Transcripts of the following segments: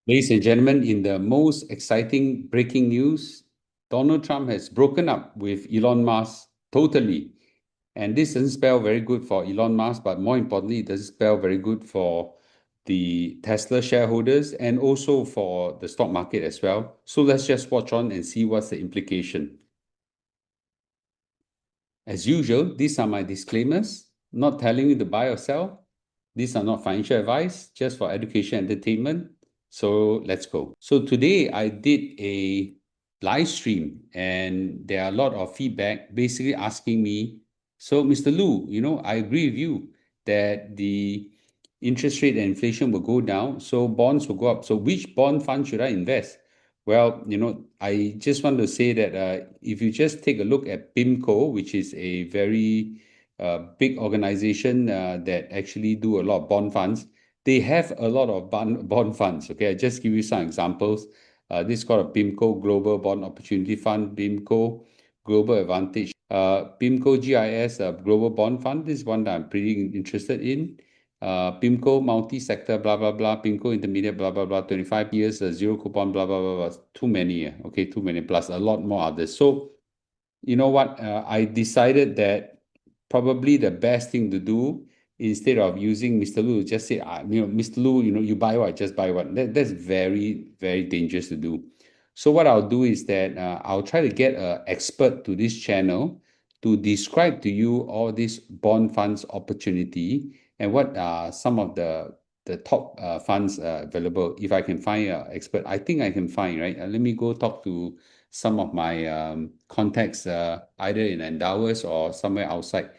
Ladies and gentlemen, in the most exciting breaking news, Donald Trump has broken up with Elon Musk totally. And this doesn't spell very good for Elon Musk, but more importantly, it doesn't spell very good for the Tesla shareholders and also for the stock market as well. So let's just watch on and see what's the implication. As usual, these are my disclaimers, not telling you to buy or sell. These are not financial advice, just for education and entertainment. So let's go. So today I did a live stream and there are a lot of feedback basically asking me, so Mr. Lu, I agree with you that the interest rate and inflation will go down, so bonds will go up. So which bond fund should I invest? Well, I just want to say that if you just take a look at PIMCO, which is a very big organization that actually do a lot of bond funds, they have a lot of bond funds. Okay, I just give you some examples. This is called a PIMCO Global Bond Opportunity Fund, PIMCO Global Advantage, PIMCO GIS Global Bond Fund. This is one that I'm pretty interested in. PIMCO multi-sector, blah, blah, blah, PIMCO intermediate, blah, blah, blah, 25 years, zero coupon, blah, blah, blah, blah. Too many, okay, too many, plus a lot more others. So, you know what? I decided that probably the best thing to do instead of using Mr. Lu, just say, Mr. Lu, you buy what, just buy what. That's very, very dangerous to do. So what I'll do is that I'll try to get an expert to this channel to describe to you all these bond funds opportunity and what are some of the top funds available. If I can find an expert, I think I can find, right? Let me go talk to some of my contacts, either in endowers or somewhere outside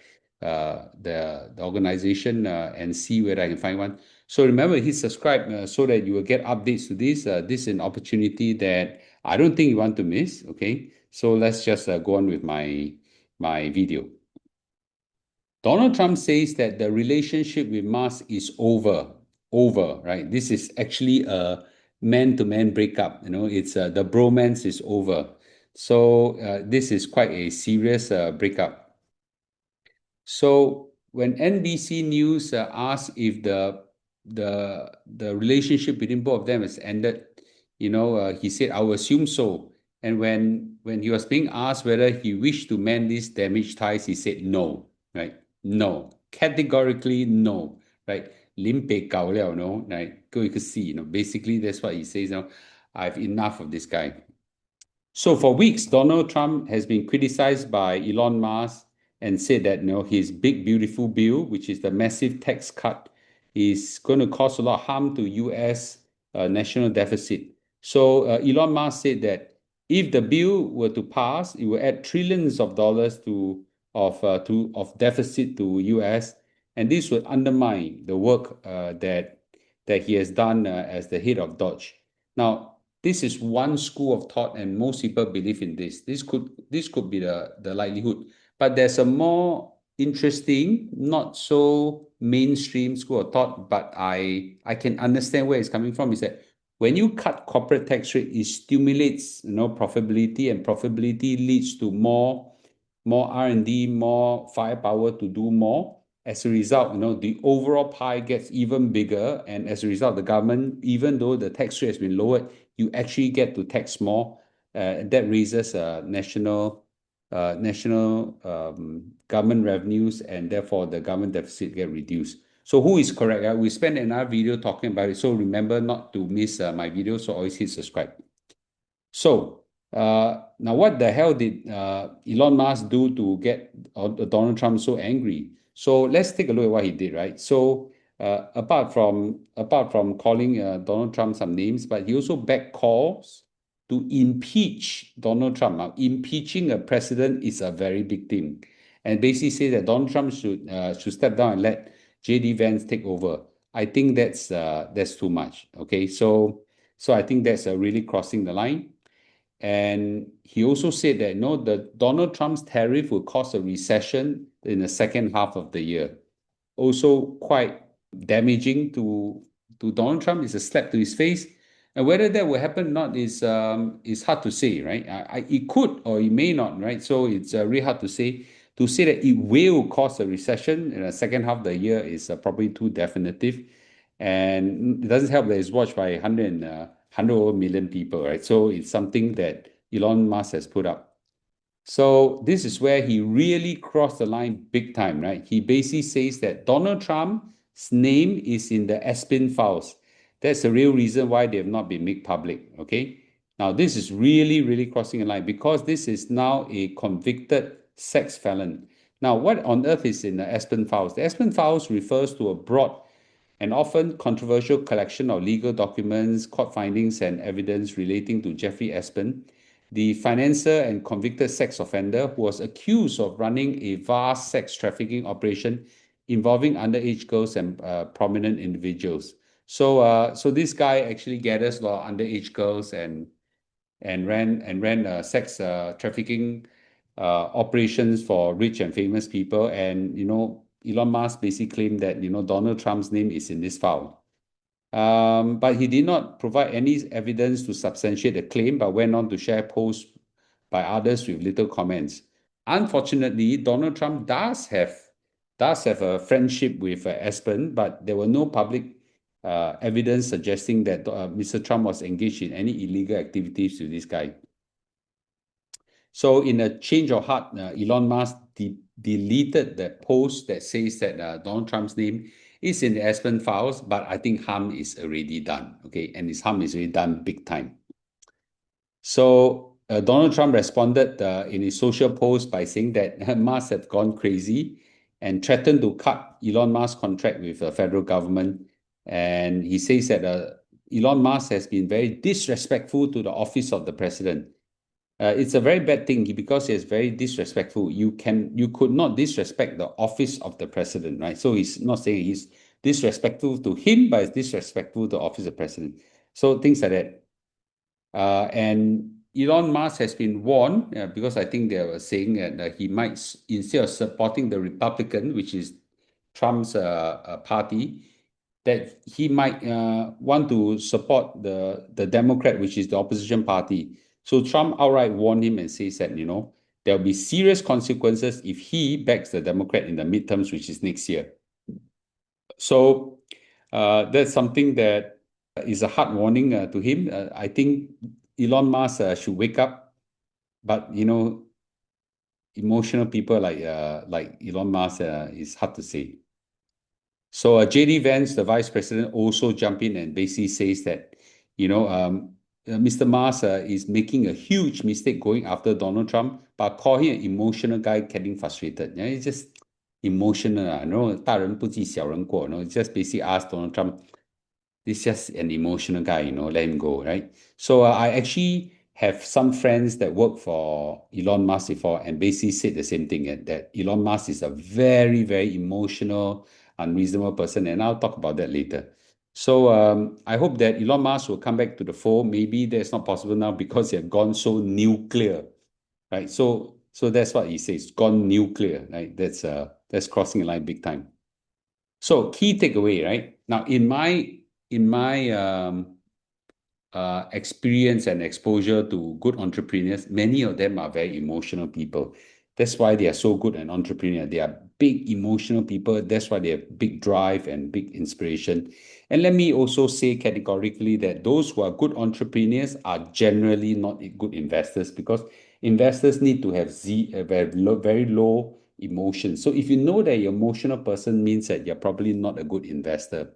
the organization, and see whether I can find one. So remember, hit subscribe so that you will get updates to this. This is an opportunity that I don't think you want to miss. Okay, so let's just go on with my video. Donald Trump says that the relationship with Musk is over, right? This is actually a man-to-man breakup. It's the bromance is over. So this is quite a serious breakup. So when NBC News asked if the relationship between both of them has ended, he said, "I will assume so." And when he was being asked whether he wished to mend these damaged ties, he said no, right? No, categorically no, right? 臨被搞了, right? 各位去see, basically that's what he says. I've enough of this guy. So for weeks, Donald Trump has been criticized by Elon Musk and said that his big beautiful bill, which is the massive tax cut, is going to cause a lot of harm to U.S. National deficit. So Elon Musk said that if the bill were to pass, it will add trillions of dollars of deficit to U.S. and this would undermine the work that he has done as the head of Dodge. Now, this is one school of thought, and most people believe in this. This could be the likelihood. But there's a more interesting, not so mainstream school of thought, but I can understand where it's coming from, is that when you cut corporate tax rate, it stimulates profitability, and profitability leads to more R&D, more firepower to do more. As a result, the overall pie gets even bigger, and as a result, the government, even though the tax rate has been lowered, you actually get to tax more. That raises national government revenues, and therefore the government deficit get reduced. So who is correct? We spent another video talking about it. So remember not to miss my video. So always hit subscribe. So now what the hell did Elon Musk do to get Donald Trump so angry? So let's take a look at what he did, right? So apart from calling Donald Trump some names, but he also backed calls to impeach Donald Trump. Now, impeaching a president is a very big thing, and basically say that Donald Trump should step down and let J.D. Vance take over. I think that's too much. Okay, so I think that's really crossing the line. And he also said that the Donald Trump's tariff will cause a recession in the second half of the year. Also quite damaging to Donald Trump. It's a slap to his face. And whether that will happen or not is hard to say, right? It could or it may not, right? So it's really hard to say. To say that it will cause a recession in the second half of the year is probably too definitive. And it doesn't help that it's watched by 100 over million people, right? So it's something that Elon Musk has put up. So this is where he really crossed the line big time, right? He basically says that Donald Trump's name is in the Aspen files. That's the real reason why they have not been made public, okay? Now, this is really, really crossing a line because this is now a convicted sex felon. Now, what on earth is in the Aspen files? The Aspen files refers to a broad and often controversial collection of legal documents, court findings, and evidence relating to Jeffrey Aspen, the financier and convicted sex offender who was accused of running a vast sex trafficking operation involving underage girls and prominent individuals. So this guy actually gathers a lot of underage girls and ran sex trafficking operations for rich and famous people. And Elon Musk basically claimed that Donald Trump's name is in this file. But he did not provide any evidence to substantiate the claim, but went on to share posts by others with little comments. Unfortunately, Donald Trump does have a friendship with Aspen, but there were no public evidence suggesting that Mr. Trump was engaged in any illegal activities with this guy. So in a change of heart, Elon Musk deleted that post that says that Donald Trump's name is in the Aspen files, but I think harm is already done, okay? And his harm is already done big time. So Donald Trump responded in his social post by saying that Musk have gone crazy and threatened to cut Elon Musk's contract with the federal government. And he says that Elon Musk has been very disrespectful to the office of the president. It's a very bad thing because it's very disrespectful. You could not disrespect the office of the president, right? So he's not saying he's disrespectful to him, but it's disrespectful to the office of the president. So things like that. And Elon Musk has been warned because I think they were saying that he might, instead of supporting the Republican, which is Trump's party, that he might want to support the Democrat, which is the opposition party. So Trump outright warned him and says that, there'll be serious consequences if he backs the Democrat in the midterms, which is next year. So that's something that is a hard warning to him. I think Elon Musk should wake up, but emotional people like Elon Musk is hard to say. So JD Vance, the vice president, also jumped in and basically says that Mr. Musk is making a huge mistake going after Donald Trump, but call him an emotional guy getting frustrated. It's just emotional. 大人不计小人过. It's just basically ask Donald Trump, this is just an emotional guy, let him go, right? So I actually have some friends that work for Elon Musk before and basically said the same thing, that Elon Musk is a very, very emotional, unreasonable person. And I'll talk about that later. So I hope that Elon Musk will come back to the fold. Maybe that's not possible now because they have gone so nuclear, right? So that's what he says, gone nuclear, right? That's crossing a line big time. So key takeaway, right? Now, in my experience and exposure to good entrepreneurs, many of them are very emotional people. That's why they are so good an entrepreneur. They are big emotional people. That's why they have big drive and big inspiration. And let me also say categorically that those who are good entrepreneurs are generally not good investors because investors need to have very low emotions. So if you know that you're an emotional person means that you're probably not a good investor.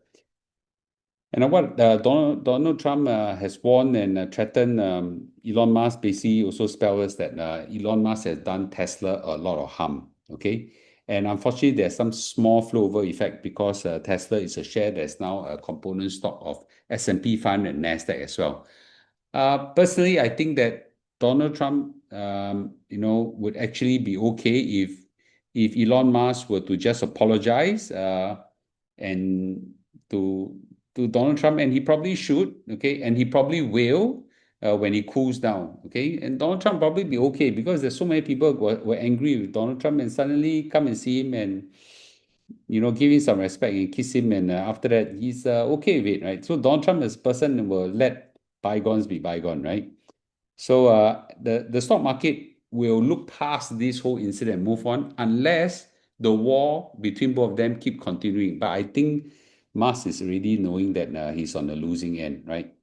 And what Donald Trump has warned and threatened Elon Musk basically also spells that Elon Musk has done Tesla a lot of harm. Okay, and unfortunately, there's some small flow-over effect because Tesla is a share that's now a component stock of S&P 500 and Nasdaq as well. Personally, I think that Donald Trump, would actually be okay if Elon Musk were to just apologize and to Donald Trump, and he probably should, okay, and he probably will when he cools down, okay, and Donald Trump probably be okay because there's so many people were angry with Donald Trump and suddenly come and see him and give him some respect and kiss him, and after that he's okay with it, right? So Donald Trump as a person will let bygones be bygone, right? So the stock market will look past this whole incident and move on unless the war between both of them keep continuing. But I think Musk is already knowing that he's on the losing end, right?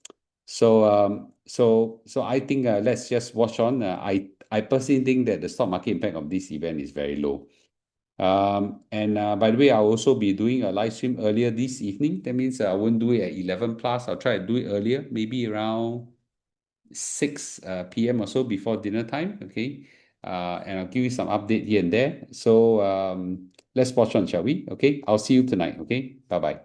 So I think let's just watch on. I personally think that the stock market impact of this event is very low. And by the way, I'll also be doing a live stream earlier this evening. That means I won't do it at 11 plus. I'll try to do it earlier, maybe around 6 p.m. or so before dinner time. Okay. And I'll give you some update here and there. So let's watch on, shall we? Okay. I'll see you tonight. Okay. Bye bye.